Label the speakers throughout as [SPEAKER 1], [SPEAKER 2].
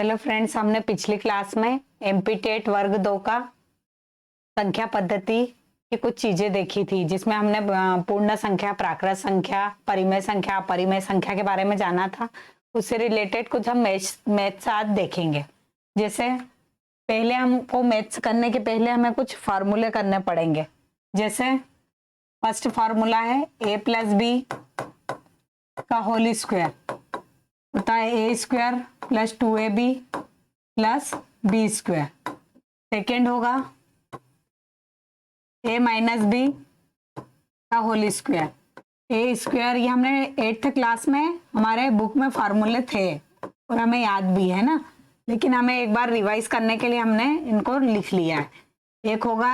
[SPEAKER 1] Hello friends, हमने पिछली class में एमपीटेट वर्ग 2 का संख्या पद्धति की कुछ चीजें देखी थी, जिसमें हमने पूर्ण संख्या, प्राकृत संख्या, परिमेय संख्या, अपरिमेय संख्या के बारे में जाना था। उससे रिलेटेड कुछ हम मैथ्स आज देखेंगे। जैसे पहले हमको मैथ्स करने के पहले हमें कुछ फार्मूले करने पड़ेंगे। जैसे फर्स्ट फार्मूला है a प्लस बी का होल स्क्वायर होता है A square plus 2ab plus B square. Second होगा a माइनस बी का होल स्क्वायर। ए स्क्वायर ये हमने 8th क्लास में हमारे बुक में फार्मूले थे और हमें याद भी है ना, लेकिन हमें एक बार रिवाइज करने के लिए हमने इनको लिख लिया है। एक होगा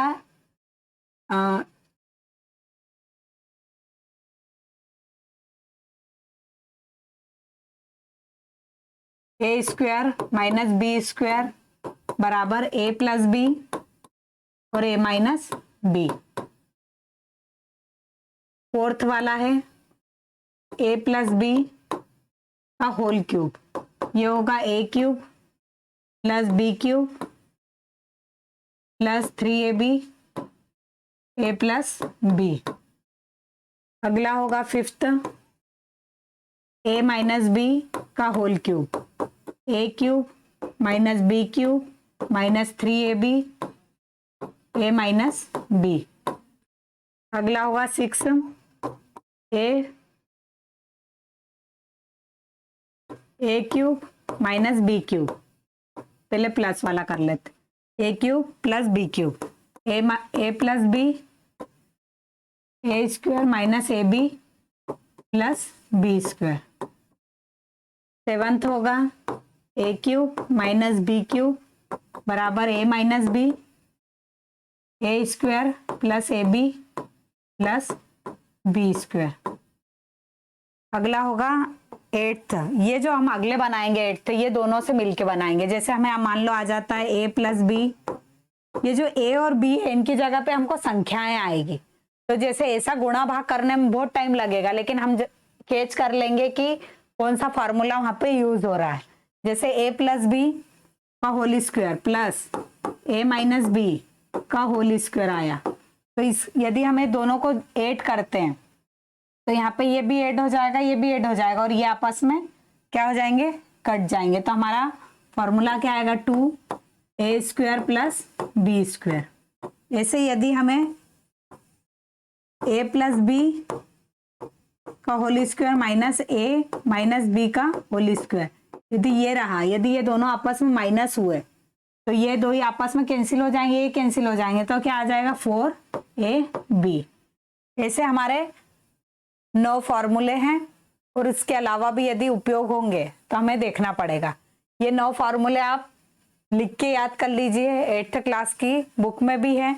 [SPEAKER 1] ए स्क्वायर माइनस बी स्क्वायर बराबर ए प्लस बी और ए माइनस बी। फोर्थ वाला है ए प्लस बी का होल क्यूब, ये होगा A cube plus B cube plus 3ab A plus B. अगला होगा फिफ्थ ए माइनस बी का whole cube, A cube minus B cube minus 3ab A minus B. अगला होगा six A cube minus B cube, पहले plus वाला कर लेते, A cube plus B cube A plus B A square minus A B plus B square. Seventh होगा A cube minus B cube बराबर A minus B A square plus A B plus B square. अगला होगा eighth, ये जो हम अगले बनाएंगे eighth, ये दोनों से मिलके बनाएंगे। जैसे हमें मान लो आ जाता है ए प्लस बी, ये जो ए और बी है इनकी जगह पे हमको संख्याएं आएगी, तो जैसे ऐसा गुणा भाग करने में बहुत टाइम लगेगा, लेकिन हम कैच कर लेंगे कि कौन सा फॉर्मूला वहां पे यूज हो रहा है। जैसे ए प्लस बी का होल स्क्वायर प्लस ए माइनस बी का होल स्क्वायर आया, तो इस यदि हमें दोनों को ऐड करते हैं तो यहाँ पे ये भी ऐड हो जाएगा, ये भी ऐड हो जाएगा और ये आपस में क्या हो जाएंगे, कट जाएंगे। तो हमारा फॉर्मूला क्या आएगा, 2a square plus B square. ऐसे यदि हमें a प्लस बी का होल स्क्वायर माइनस ए माइनस बी का होल स्क्वायर, यदि ये रहा, यदि ये दोनों आपस में माइनस हुए तो ये दो ही आपस में कैंसिल हो जाएंगे, ये कैंसिल हो जाएंगे, तो क्या आ जाएगा 4ab। ऐसे हमारे 9 फॉर्मूले हैं और इसके अलावा भी यदि उपयोग होंगे तो हमें देखना पड़ेगा। ये 9 फॉर्मूले आप लिख के याद कर लीजिए, 8th क्लास की बुक में भी है,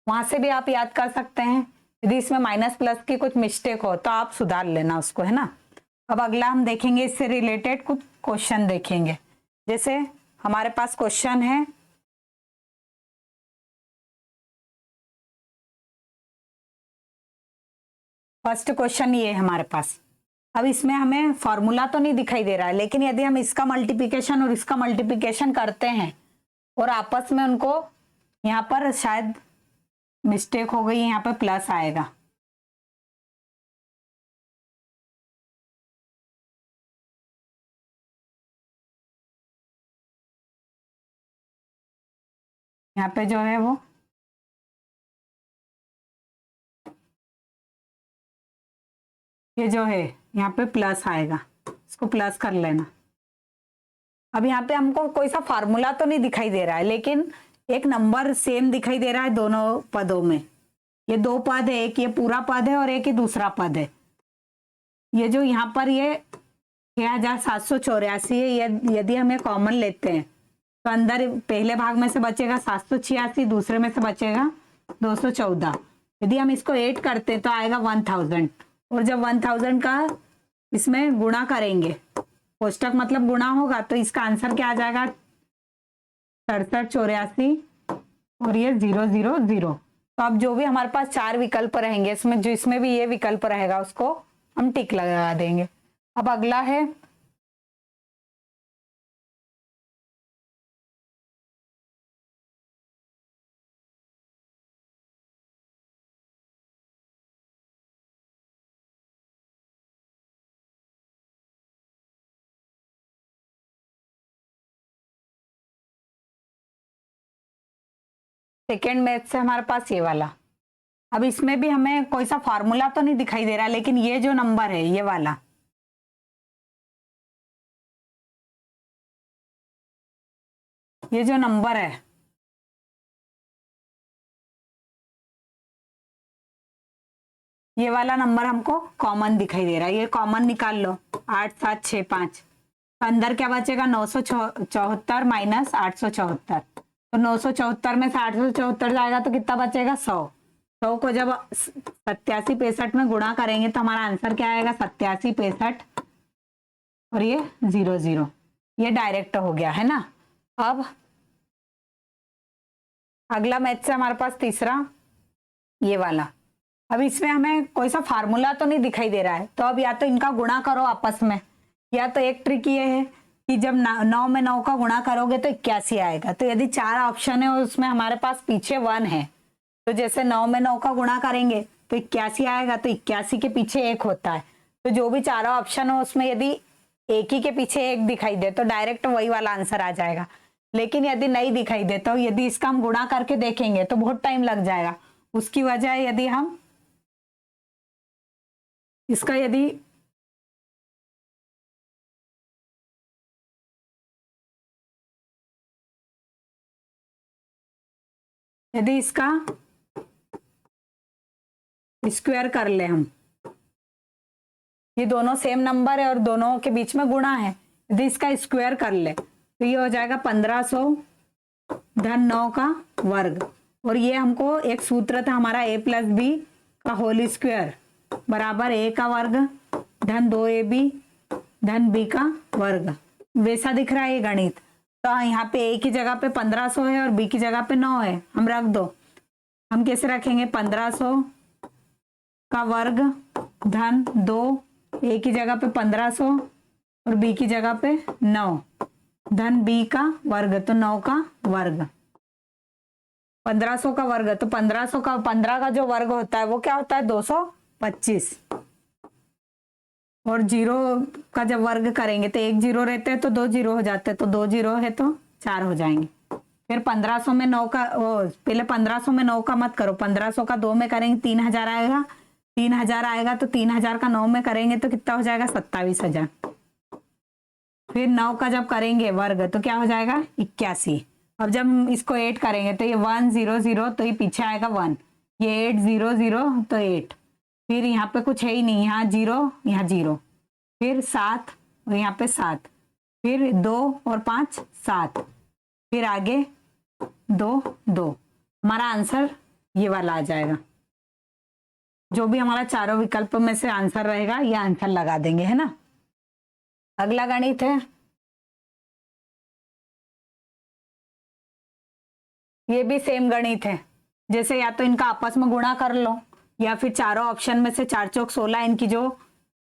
[SPEAKER 1] वहां से भी आप याद कर सकते हैं। यदि इसमें माइनस प्लस की कुछ मिस्टेक हो तो आप सुधार लेना उसको, है ना। अब अगला हम देखेंगे, इससे रिलेटेड कुछ क्वेश्चन देखेंगे। जैसे हमारे पास क्वेश्चन है फर्स्ट क्वेश्चन ये है हमारे पास। अब इसमें हमें फॉर्मूला तो नहीं दिखाई दे रहा है, लेकिन यदि हम इसका मल्टीप्लिकेशन और इसका मल्टीप्लिकेशन करते हैं और आपस में उनको, यहाँ पर शायद मिस्टेक हो गई, यहाँ पे प्लस आएगा, यहाँ पे जो है वो ये जो है यहाँ पे प्लस आएगा, इसको प्लस कर लेना। अब यहाँ पे हमको कोई सा फार्मूला तो नहीं दिखाई दे रहा है, लेकिन एक नंबर सेम दिखाई दे रहा है दोनों पदों में। ये 2 पद है, एक ये पूरा पद है और एक ये दूसरा पद है। ये जो यहाँ पर ये 6784 है, यदि हमें कॉमन लेते हैं तो अंदर पहले भाग में से बचेगा 786, दूसरे में से बचेगा 214। यदि हम इसको ऐड करते तो आएगा 1000, और जब 1000 का इसमें गुणा करेंगे, कोष्टक मतलब गुणा होगा, तो इसका आंसर क्या आ जाएगा, 6784 और ये 000। तो अब जो भी हमारे पास 4 विकल्प रहेंगे, इसमें जो इसमें भी ये विकल्प रहेगा उसको हम टिक लगा देंगे। अब अगला है सेकेंड मैथ से हमारे पास ये वाला। अब इसमें भी हमें कोई सा फॉर्मूला तो नहीं दिखाई दे रहा, लेकिन ये जो नंबर है ये वाला, ये जो नंबर है ये वाला नंबर हमको कॉमन दिखाई दे रहा है। ये कॉमन निकाल लो, 8765। अंदर क्या बचेगा, 974 माइनस 874। तो 974 में से 874 जाएगा तो कितना बचेगा, 100 को जब 8765 में गुणा करेंगे तो हमारा आंसर क्या आएगा, 8765 और ये 00। ये डायरेक्ट हो गया है ना। अब अगला मैथ से हमारे पास तीसरा ये वाला। अब इसमें हमें कोई सा फार्मूला तो नहीं दिखाई दे रहा है, तो अब या तो इनका गुणा करो आपस में, या तो एक ट्रिक ये है कि जब 9 में 9 का गुणा करोगे तो 81 आएगा। तो यदि 4 ऑप्शन है और उसमें हमारे पास पीछे 1 है, तो जैसे 9 में 9 का गुणा करेंगे तो 81 आएगा। तो 81 के पीछे 1 होता है, तो जो भी 4 ऑप्शन हो उसमें यदि एक ही के पीछे 1 दिखाई दे तो डायरेक्ट वही वाला आंसर आ जाएगा। लेकिन यदि नहीं दिखाई दे तो यदि इसका हम गुणा करके देखेंगे तो बहुत टाइम लग जाएगा। उसकी वजह यदि हम इसका यदि इसका स्क्वायर कर ले हम, ये दोनों सेम नंबर है और दोनों के बीच में गुणा है, यदि इसका स्क्वायर कर ले तो ये हो जाएगा 1500 धन 9 का वर्ग। और ये हमको एक सूत्र था हमारा a प्लस बी का होल स्क्वायर बराबर a का वर्ग धन 2ab धन b का वर्ग। वैसा दिख रहा है ये गणित। तो यहाँ पे a की जगह पे 1500 है और b की जगह पे 9 है, हम रख दो। हम कैसे रखेंगे, 1500 का वर्ग धन 2, a की जगह पे 1500 और b की जगह पे 9 धन b का वर्ग, तो 9 का वर्ग। 1500 का वर्ग, तो 1500 का 15 का जो वर्ग होता है वो क्या होता है, 225। और 0 का जब वर्ग करेंगे तो 1 0 रहते हैं तो 2 0 हो जाते हैं, तो 2 0 है तो 4 हो जाएंगे। फिर 1500 में 9 का पहले 1500 में 9 का मत करो, 1500 का 2 में करेंगे 3000 आएगा, 3000 आएगा तो 3000 का 9 में करेंगे तो कितना हो जाएगा, 27000। फिर 9 का जब करेंगे वर्ग तो क्या हो जाएगा, 81। अब जब हम इसको 8 करेंगे तो ये 1 0 0 तो ये पीछे आएगा 1, ये 8 0 0 तो 8। फिर यहाँ पे कुछ है ही नहीं, यहाँ 0 यहाँ 0, फिर 7 और यहाँ पे 7, फिर 2 और 5 7, फिर आगे 2 2। हमारा आंसर ये वाला आ जाएगा। जो भी हमारा चारों विकल्प में से आंसर रहेगा ये आंसर लगा देंगे, है ना। अगला गणित है, ये भी सेम गणित है। जैसे या तो इनका आपस में गुणा कर लो या फिर चारों ऑप्शन में से 4 चौक 16 इनकी जो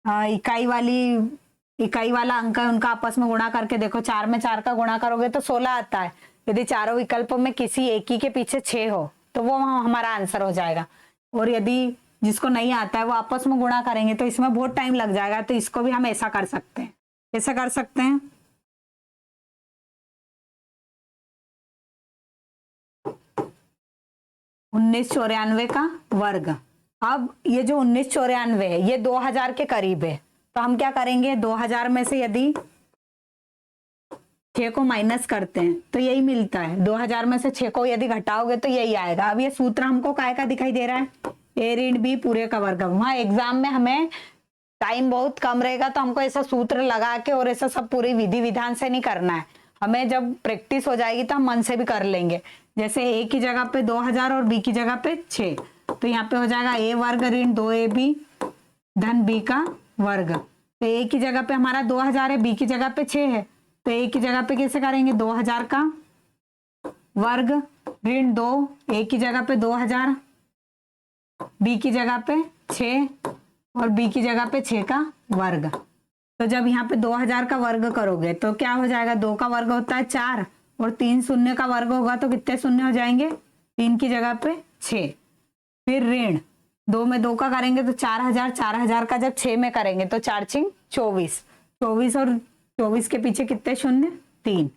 [SPEAKER 1] इकाई वाला अंक है उनका आपस में गुणा करके देखो। 4 में 4 का गुणा करोगे तो 16 आता है। यदि चारों विकल्पों में किसी एक ही के पीछे 6 हो तो वो हमारा आंसर हो जाएगा। और यदि जिसको नहीं आता है वो आपस में गुणा करेंगे तो इसमें बहुत टाइम लग जाएगा। तो इसको भी हम ऐसा कर सकते हैं, ऐसा कर सकते हैं। उन्नीस 94 का वर्ग। अब ये जो 1994 है ये 2000 के करीब है, तो हम क्या करेंगे, 2000 में से यदि 6 को माइनस करते हैं तो यही मिलता है। 2000 में से 6 को यदि घटाओगे तो यही आएगा। अब ये सूत्र हमको काय का दिखाई दे रहा है, a ऋण b पूरे का वर्ग। वहां एग्जाम में हमें टाइम बहुत कम रहेगा तो हमको ऐसा सूत्र लगा के और ऐसा सब पूरी विधि विधान से नहीं करना है। हमें जब प्रैक्टिस हो जाएगी तो हम मन से भी कर लेंगे। जैसे a की जगह पे 2000 और b की जगह पे 6, तो यहाँ पे हो जाएगा a वर्ग ऋण 2ab धन b का वर्ग। तो a की जगह पे हमारा 2000 है, b की जगह पे 6 है, तो a की जगह पे कैसे करेंगे, 2000 का वर्ग ऋण 2, a की जगह पे 2000, b की जगह पे 6 और b की जगह पे 6 का वर्ग। तो जब यहाँ पे 2000 का वर्ग करोगे तो क्या हो जाएगा, 2 का वर्ग होता है 4 और 3 शून्य का वर्ग होगा तो कितने शून्य हो जाएंगे, 3 की जगह पे 6। फिर ऋण 2 में 2 का करेंगे तो 4000, 4000 का जब 6 में करेंगे तो 4 छिंग 24, 24 और 24 के पीछे कितने शून्य, 3।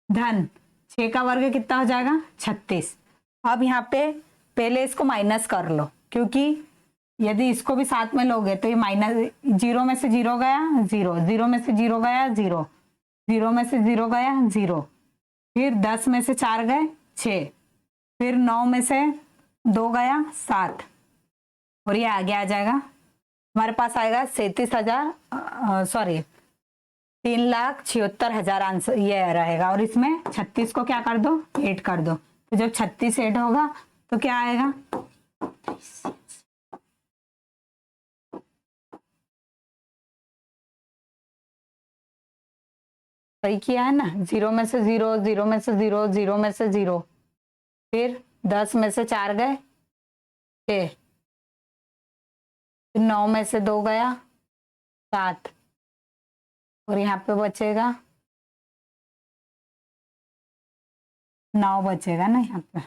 [SPEAKER 1] धन 6 का वर्ग कितना हो जाएगा, 36। अब यहाँ पे पहले इसको माइनस कर लो, क्योंकि यदि इसको भी साथ में लोगे तो ये माइनस, 0 में से 0 गया 0, 0 में से 0 गया 0, 0 में से 0 गया 0, फिर 10 में से 4 गए 6, फिर 9 में से 2 गया 7, और ये आगे आ जाएगा हमारे पास आएगा 3,76,000 आंसर ये रहेगा। और इसमें 36 को क्या कर दो, 8 कर दो, तो जब 36 8 होगा तो क्या आएगा, सही किया है ना। 0 में से 0, 0 में से 0, 0 में से 0, फिर 10 में से 4 गए 6, 9 में से 2 गया 7, और यहाँ पे बचेगा 9 बचेगा ना यहाँ पे।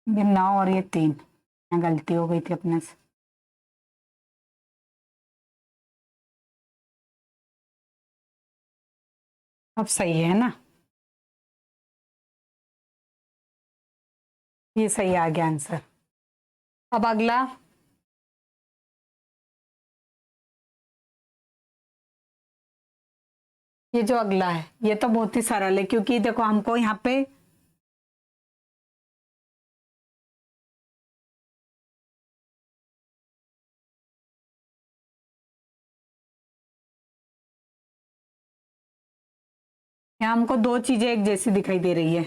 [SPEAKER 1] ये 9 और ये 3, गलती हो गई थी अपने से। अब सही है ना, ये सही आ गया आंसर। अब अगला, ये जो अगला है ये तो बहुत ही सरल है, क्योंकि देखो हमको यहाँ पे यहाँ हमको दो चीजें एक जैसी दिखाई दे रही है,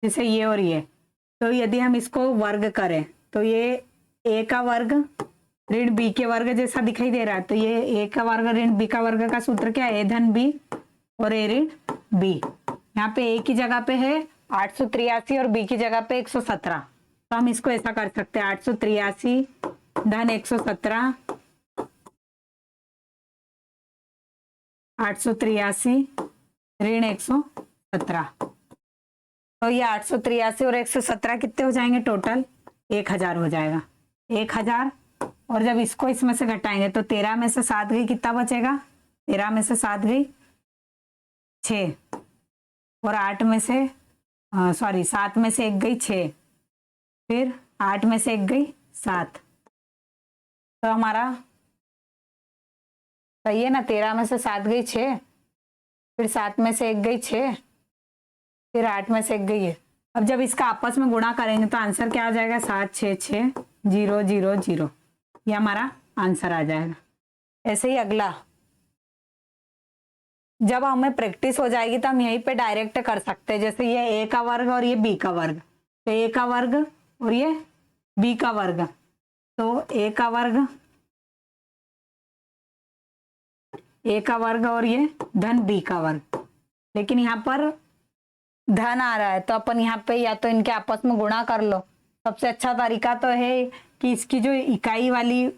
[SPEAKER 1] जैसे ये और ये। तो यदि हम इसको वर्ग करें तो ये a का वर्ग ऋण b के वर्ग जैसा दिखाई दे रहा है। तो ये a का वर्ग ऋण b का वर्ग का सूत्र क्या है, a धन b और a ऋण b। यहाँ पे a की जगह पे है 883 और b की जगह पे 117, तो हम इसको ऐसा कर सकते हैं 883 धन 117, 883 ऋण 117। तो ये 883 और 117 कितने हो जाएंगे, टोटल 1000 हो जाएगा, 1000। और जब इसको इसमें से घटाएंगे तो 13 में से 7 गई, कितना बचेगा, 13 में से 7 गई 6, और 8 में से 7 में से 1 गई 6, फिर 8 में से 1 गई 7। तो हमारा सही है ना, 13 में से 7 गई 6, फिर 7 में से 1 गई 6, फिर 8 में से 1 गई है। अब जब इसका आपस में गुणा करेंगे तो आंसर क्या आ जाएगा, 7 6 6 0 0 0, ये हमारा आंसर आ जाएगा। ऐसे ही अगला, जब हमें प्रैक्टिस हो जाएगी तो हम यहीं पे डायरेक्ट कर सकते हैं, जैसे ये a का वर्ग और ये b का वर्ग, तो a का वर्ग और ये b का वर्ग, तो a का वर्ग और ये धन b का वर्ग। लेकिन यहाँ पर धन आ रहा है तो अपन यहाँ पे या तो इनके आपस में गुणा कर लो। सबसे अच्छा तरीका तो है कि इसकी जो इकाई वाली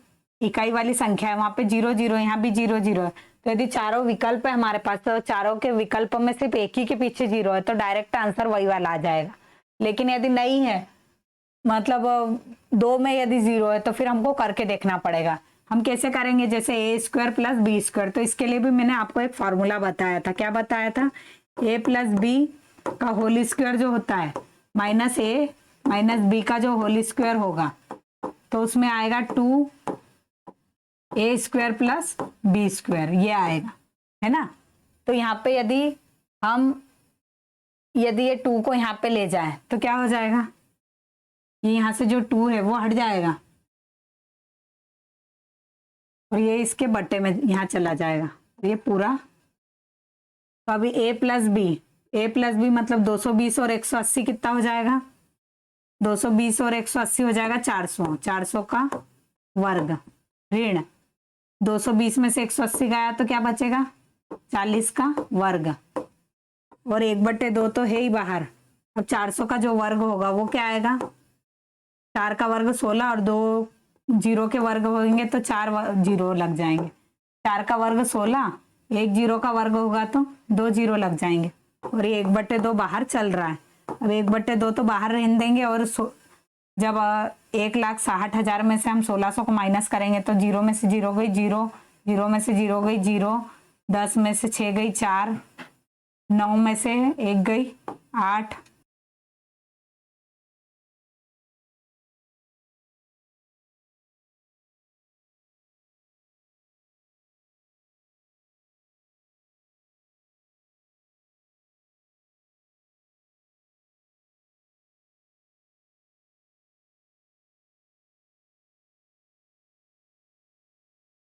[SPEAKER 1] संख्या है वहां पे 0 0, यहाँ भी 0 0 है। तो यदि चारों विकल्प है हमारे पास, तो चारों के विकल्प में सिर्फ एक ही के पीछे 0 है, तो डायरेक्ट आंसर वही वाला आ जाएगा। लेकिन यदि नहीं है, मतलब 2 में यदि 0 है, तो फिर हमको करके देखना पड़ेगा। हम कैसे करेंगे, जैसे a² प्लस b², तो इसके लिए भी मैंने आपको एक फॉर्मूला बताया था। क्या बताया था, a प्लस बी का होल स्क्वायर जो होता है माइनस a माइनस b का जो होल स्क्वायर होगा, तो उसमें आएगा 2a² प्लस b², ये आएगा, है ना। तो यहाँ पे यदि ये 2 को यहाँ पे ले जाए तो क्या हो जाएगा, ये यहाँ से जो 2 है वो हट जाएगा और ये इसके बट्टे में यहाँ चला जाएगा, ये पूरा। तो अभी a प्लस बी मतलब 220 और 180 कितना हो जाएगा, 220 और 180 हो जाएगा 400, 400 का वर्ग ऋण 220 में से 180 गया तो क्या बचेगा, 40 का वर्ग, और 1/2 तो है ही बाहर। अब 400 का जो वर्ग होगा वो क्या आएगा, 4 का वर्ग 16 और 2 जीरो के वर्ग होंगे तो 4 जीरो लग जाएंगे। 4 का वर्ग 16, 1 जीरो का वर्ग होगा तो 2 जीरो लग जाएंगे, और ये 1/2 बाहर चल रहा है। अब 1/2 तो बाहर रहने देंगे और जब 1,60,000 में से हम 1600 को माइनस करेंगे तो 0 में से 0 गई 0, 0 में से 0 गई 0, 10 में से 6 गई 4, 9 में से 1 गई 8,